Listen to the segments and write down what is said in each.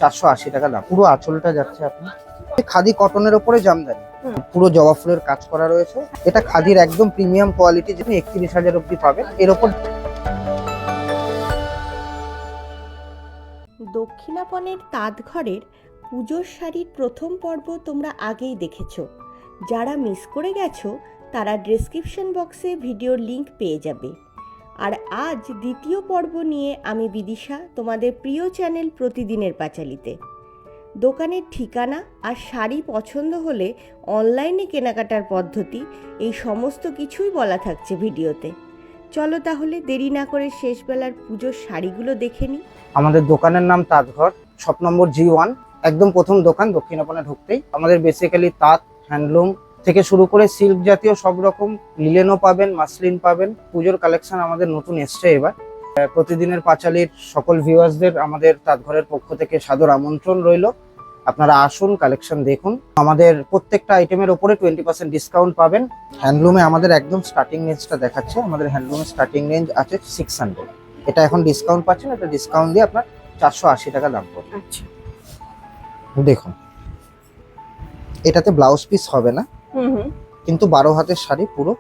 480 টাকা দাম। পুরো আঁচলটা যাচ্ছে আপনার খাদি কটনের উপরে জামদানি, পুরো জবা ফুলের কাজ করা রয়েছে। এটা খাদির একদম প্রিমিয়াম কোয়ালিটি, যেটা 31,000 অব্দি পাবেন। এর উপর দক্ষিণাপনের তাঁতঘরের পুজোর শাড়ির প্রথম পর্ব তোমরা আগেই দেখেছো। যারা মিস করে গেছো তারা ডেসক্রিপশন বক্সে ভিডিওর লিংক পেয়ে যাবে। আর আজ দ্বিতীয় পর্ব নিয়ে আমি বিদিশা, তোমাদের প্রিয় চ্যানেল প্রতিদিনের পাঁচালীতে। দোকানের ঠিকানা আর শাড়ি পছন্দ হলে অনলাইনে কেনাকাটার পদ্ধতি, এই সমস্ত কিছুই বলা থাকছে ভিডিওতে। চলো তাহলে দেরি না করে শেষবেলার পুজোর শাড়িগুলো দেখে নিই। আমাদের দোকানের নাম তাঁতঘর, শপ নম্বর G1, একদম প্রথম দোকান দক্ষিণাপনে ঢুকতেই। আমাদের বেসিক্যালি তাঁত, হ্যান্ডলুম থেকে শুরু করে সিল্ক জাতীয় সব রকম, লিলেনও পাবেন, মাসলিন পাবেন। পুজোর কালেকশন আমাদের নতুন এসছে এবার। প্রতিদিনের পাঁচালীর সকল ভিউয়ার্সদের আমাদের তাঁতঘরের পক্ষ থেকে সাদর আমন্ত্রণ রইল। আপনারা আসুন, কালেকশন দেখুন। আমাদের প্রত্যেকটা আইটেমের উপরে 20% ডিসকাউন্ট পাবেন। হ্যান্ডলুমে আমাদের একদম স্টার্টিং রেঞ্জটা দেখাচ্ছে। আমাদের হ্যান্ডলুমের স্টার্টিং রেঞ্জ আছে 600। এটা এখন ডিসকাউন্ট পাচ্ছেন, এটা ডিসকাউন্ট দিয়ে আপনার 480 টাকা দাম পড়বে। আচ্ছা, দেখুন, এটাতে ব্লাউজ পিস হবে না, কিন্তু 12 হাতের শাড়ি পুরো।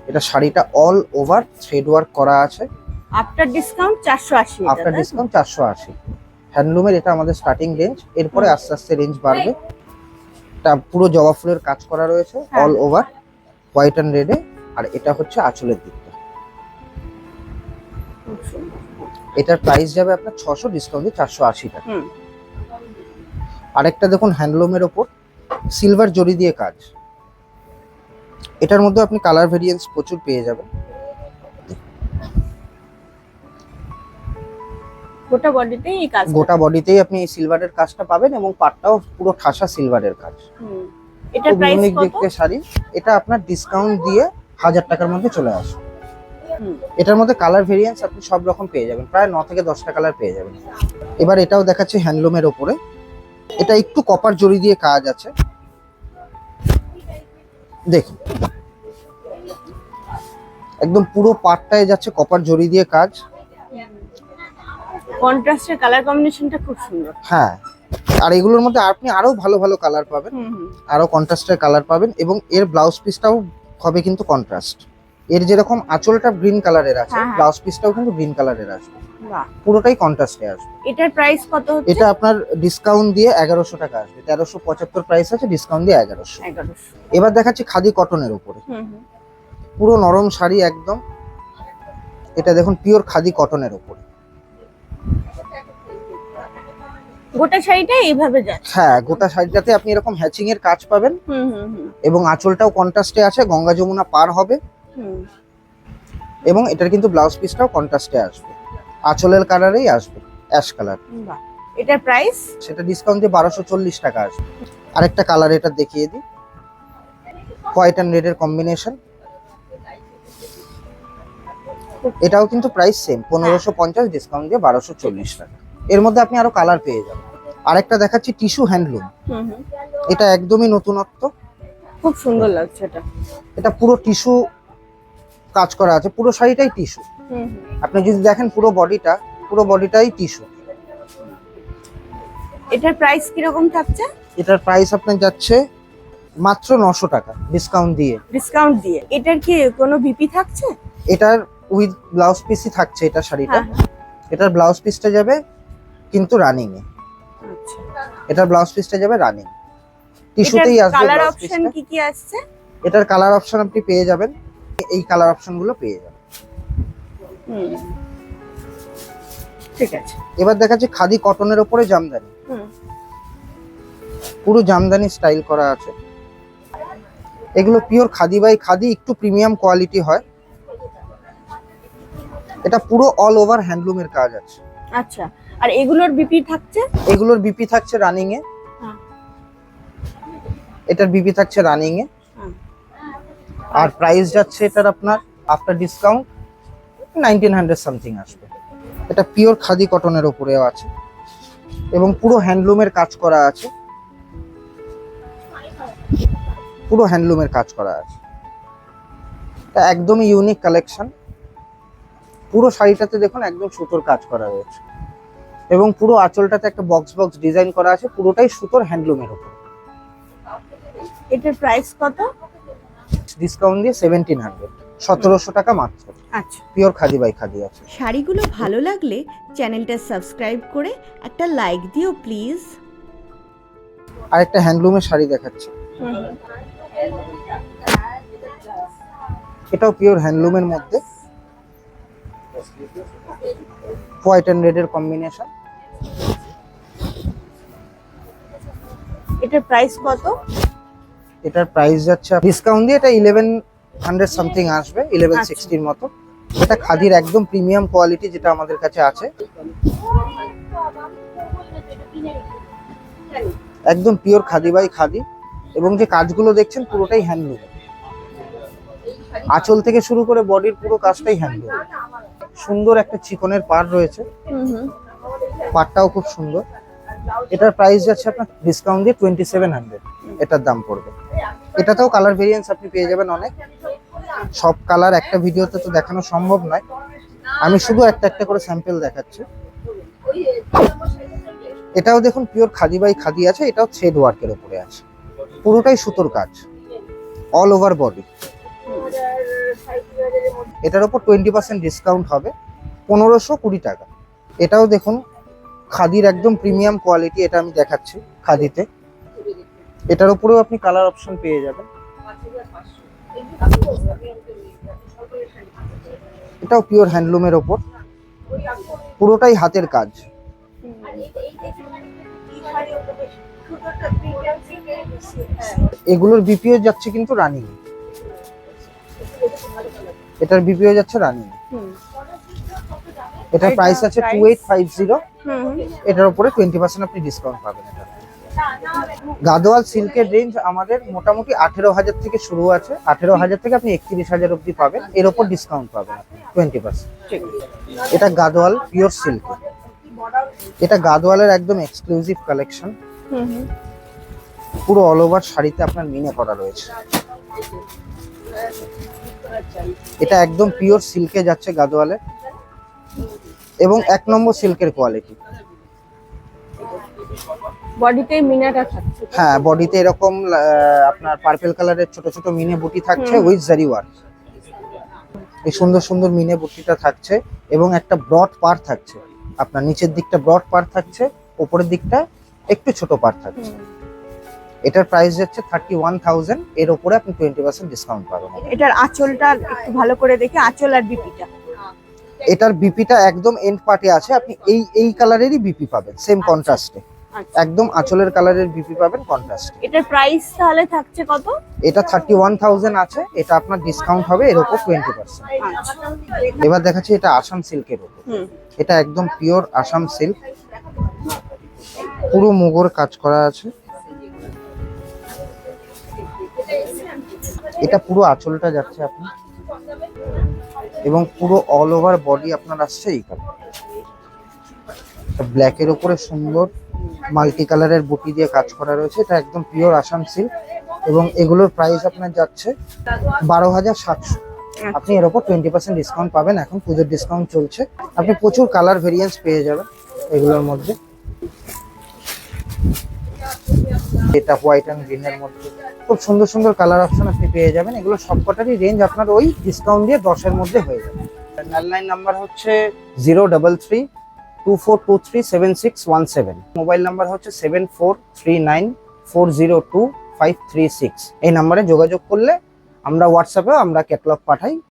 এটা শাড়িটা অল ওভার থ্রেড ওয়ার্ক করা আছে। After discount 480। After discount 480। হ্যান্ডলুমের এটা আমাদের স্টার্টিং রেঞ্জ, এরপরে আস্তে আস্তে রেঞ্জ বাড়বে। এটা পুরো জবা ফুলের কাজ করা রয়েছে অল ওভার, হোয়াইট অ্যান্ড রেডে। আর এটা হচ্ছে আঁচলের দিকটা। এটার প্রাইস যাবে আপনার 600, ডিসকাউন্ট দিয়ে 480 টাকা। আরেকটা দেখুন, হ্যান্ডলুমের ওপর সিলভার জরি দিয়ে কাজ। এটার মধ্যে আপনি কালার ভেরিয়েন্স প্রচুর পেয়ে যাবেন। গোটা বডিতেই এই কাজ, গোটা বডিতেই আপনি এই সিলভারের কাজটা পাবেন, এবং পাটটাও পুরো ঠাসা সিলভারের কাজ। এটা প্রাইস কত? দেখতে শাড়ি, এটা আপনার ডিসকাউন্ট দিয়ে 1000 টাকার মধ্যে চলে আসবে। এটার মধ্যে কালার ভেরিয়েন্স আপনি সব রকম পেয়ে যাবেন, প্রায় 9 থেকে 10টা কালার পেয়ে যাবেন। এবার এটাও দেখাচ্ছি হ্যান্ডলুমের ওপরে। এটা একটু কপার জরি দিয়ে কাজ আছে, দেখুন একদম পুরো পাটটায় যাচ্ছে কপার জরি দিয়ে কাজ। কন্ট্রাস্টের কালার কম্বিনেশনটা খুব সুন্দর। হ্যাঁ, আর এগুলোর মধ্যে আপনি আরো ভালো ভালো কালার পাবেন, আরো কন্ট্রাস্টের কালার পাবেন। এবং এর ব্লাউজ পিসটাও হবে কিন্তু কন্ট্রাস্ট। এর যেরকম আঁচলটা গ্রিন কালারের আছে, ব্লাউজ পিসটাও কিন্তু গ্রিন কালারের আসবে। বাহ, পুরোটাই কন্ট্রাস্টে আসবে। এটার প্রাইস কত হচ্ছে? এটা আপনার ডিসকাউন্ট দিয়ে 1100 টাকা আসবে। 1375 প্রাইস আছে, ডিসকাউন্ট দিয়ে 1100। এবার দেখাচ্ছি খাদি কটনের উপরে, পুরো নরম শাড়ি একদম। এটা দেখুন পিওর খাদি কটনের উপরে। গোটা শাড়িটা এইভাবে যাচ্ছে। হ্যাঁ, গোটা শাড়িটাতে আপনি এরকম হ্যাচিং এর কাজ পাবেন, এবং আঁচলটাও কন্ট্রাস্টে আছে, গঙ্গা যমুনা পার হবে। এবং এটার কিন্তু ব্লাউজ পিসটাও কন্ট্রাস্টে আসবে, আঁচলের কালারেই আসবে, অ্যাশ কালার। এটার প্রাইস? সেটা ডিসকাউন্ট দিয়ে 1240 টাকা আসবে। আরেকটা কালার এটা দেখিয়ে দিই, হোয়াইট অ্যান্ড রেড এর কম্বিনেশন। এটাও কিন্তু প্রাইস সেম, 1550, ডিসকাউন্ট দিয়ে 1240 টাকা। এর মধ্যে আপনি আরো কালার পেয়ে যাবেন। আরেকটা দেখাচ্ছি টিস্যু হ্যান্ডলুম। এটা একদমই নতুনত্ব, খুব সুন্দর লাগছে। এটা পুরো টিস্যু কাজ করা আছে, পুরো শাড়িটাই টিস্যু। আপনি যদি দেখেন পুরো বডিটাই টিস্যু। এটার প্রাইস কি রকম থাকছে? এটার প্রাইস আপনার যাচ্ছে মাত্র 900 টাকা, ডিসকাউন্ট দিয়ে। এটার কি কোনো বিপি থাকছে? এটার উইথ ব্লাউজ পিসই থাকছে এটা শাড়িটা। এটার ব্লাউজ পিসটা যাবে কিন্তু রানিং এ। আচ্ছা, এটার ব্লাউজ পিসটা যাবে রানিং, টিস্যুতেই আসবে। কালার অপশন কি কি আসছে? এটার কালার অপশন আপনি পেয়ে যাবেন, এই কালার অপশন গুলো পেয়ে যাবেন। ঠিক আছে। এবার দেখাচ্ছি খাদি কটনের উপরে জামদানি। পুরো জামদানি স্টাইল করা আছে। এগুলো পিওর খাদি বাই খাদি, একটু প্রিমিয়াম কোয়ালিটি হয়। এটা পুরো অল ওভার হ্যান্ডলুমের কাজ আছে। আচ্ছা, আর এগুলোর বিপি থাকছে? এগুলোর বিপি থাকছে রানিং এ। এটার বিপি থাকছে রানিং এ। আর প্রাইস যাচ্ছে এটার আপনার আফটার ডিসকাউন্ট 1900 সামথিং আসবে। এটা পিওর খাদি কটনের উপরেও আছে, এবং পুরো হ্যান্ডলুমের কাজ করা আছে। পুরো হ্যান্ডলুমের কাজ করা আছে। এটা একদমই ইউনিক কালেকশন। পুরো শাড়িটাতে দেখুন একদম সুতোর কাজ করা রয়েছে, এবং পুরো আঁচলটাতে একটা বক্স বক্স ডিজাইন করা আছে, পুরোটাই সুতোর হ্যান্ডলুমের উপর। এটার প্রাইস কত? ডিসকাউন্ট দিয়ে 1700, 1700 টাকা মাত্র। আচ্ছা, পিওর খাদি বাই খাদি আছে। শাড়িগুলো ভালো লাগলে চ্যানেলটা সাবস্ক্রাইব করে একটা লাইক দিও প্লিজ। আর একটা হ্যান্ডলুমের শাড়ি দেখাচ্ছি, এটাও পিওর হ্যান্ডলুমের মধ্যে, হোয়াইট এন্ড রেড এর কম্বিনেশন। এটার প্রাইস কত? এটার প্রাইস যাচ্ছে ডিসকাউন্ট দিয়ে এটা 1100 সামথিং আসবে, 1160 মতো। এটা খাদির একদম প্রিমিয়াম কোয়ালিটি যেটা আমাদের কাছে আছে, একদম পিওর খাদি বাই খাদি। এবং যে কাজগুলো দেখছেন পুরোটাই হ্যান্ডলুম, আঁচল থেকে শুরু করে বডির পুরো কাজটাই হ্যান্ডলুম। সুন্দর একটা চিকনের পাড় রয়েছে, পাড়টাও খুব সুন্দর। এটার প্রাইস যাচ্ছে আপনার ডিসকাউন্ট দিয়ে 2700 এটার দাম পড়বে। এটাতেও কালার ভেরিয়েন্স আপনি পেয়ে যাবেন অনেক, সব কালার একটা ভিডিওতে তো দেখানো সম্ভব নয়, আমি শুধু একটা একটা করে স্যাম্পল দেখাচ্ছি। এটাও দেখুন পিওর খাদি বাই খাদি আছে, এটাও থ্রেড ওয়ার্কের উপরে আছে, পুরোটাই সুতোর কাজ, অল ওভার বডি। এটার উপর 20% ডিসকাউন্ট হবে, 1520 টাকা। এটাও দেখুন খাদির একদম প্রিমিয়াম কোয়ালিটি, এটা আমি দেখাচ্ছি খাদিতে। এটার উপরেও আপনি কালার অপশন পেয়ে যাবেন। এটাও পিওর হ্যান্ডলুমের ওপর, পুরোটাই হাতের কাজ। এগুলোর বিপিও যাচ্ছে কিন্তু রানিং, এটার বিপিও যাচ্ছে রানিং। এটার প্রাইস আছে 2850, এটার উপরে 20% আপনি ডিসকাউন্ট পাবেন। এটা গাদোয়াল সিল্কের রেঞ্জ আমাদের মোটামুটি 18,000 থেকে শুরু আছে, 18,000 থেকে আপনি 31,000 অবধি পাবেন, এর উপর ডিসকাউন্ট পাবেন 20%। এটা গাদোয়াল পিওর সিল্ক, এটা গাদোয়ালের একদম এক্সক্লুসিভ কালেকশন, পুরো অল ওভার শাড়িতে আপনার মিনে করা রয়েছে। এটা একদম পিওর সিল্কে যাচ্ছে গাদোয়ালে, এবং 1 নম্বর সিল্কের কোয়ালিটি। বডিতে মিনাটা থাকছে, হ্যাঁ বডিতে এরকম আপনার পার্পল কালারের ছোট ছোট মিনে বুটি থাকছে উইথ জারি ওয়ার্ক। এই সুন্দর সুন্দর মিনে বুটিটা থাকছে, এবং একটা ব্রড পার থাকছে, আপনার নিচের দিকটা ব্রড পার থাকছে, উপরের দিকটা একটু ছোট পার থাকছে। এটার প্রাইস যাচ্ছে 31,000, এর উপরে আপনি 20% ডিসকাউন্ট পাবেন। এটার আঁচলটা একটু ভালো করে দেখে, আঁচল আর বিপিটা। এটার বিপিটা একদম এন্ড পার্টে আছে, আপনি এই কালারেরই বিপি পাবেন, সেম কন্ট্রাস্টে, একদম আঁচলের কালারের বিপি পাবেন কন্ট্রাস্টে। এটার প্রাইস তাহলে থাকছে কত? এটা 31,000 আছে, এটা আপনার ডিসকাউন্ট হবে এর উপর 20%। এবার দেখাচ্ছি এটা আসাম সিল্কের উপর, এটা একদম পিওর আসাম সিল্ক, পুরো মুগোর কাজ করা আছে। এটা পুরো আঁচলটা যাচ্ছে আপনি, এবং পুরো অল ওভার বডি আপনার আসছে এই কালার। ব্ল্যাক এর উপরে সুন্দর মাল্টি কালারের বুটি দিয়ে কাজ করা রয়েছে, এটা একদম পিওর আসাম সিল্ক, এবং এগুলোর প্রাইস আপনার যাচ্ছে 12,700। আপনি এর উপর 20% ডিসকাউন্ট পাবেন, এখন পুজোর ডিসকাউন্ট চলছে। আপনি প্রচুর কালার ভেরিয়েন্স পেয়ে যাবেন এগুলোর মধ্যে। এটা হোয়াইট অ্যান্ড গ্রিনের মধ্যে খুব সুন্দর সুন্দর কালার অপশন আপনি পেয়ে যাবেন। এগুলো সবকটারই রেঞ্জ আপনার ওই ডিসকাউন্ট দিয়ে 10-এর মধ্যে হয়ে যাবে। ল্যান্ডলাইন নাম্বার হচ্ছে 03324237617। মোবাইল নাম্বার হচ্ছে 7439402536। এই নাম্বারে যোগাযোগ করলে আমরা হোয়াটসঅ্যাপেও আমরা ক্যাটালগ পাঠাই।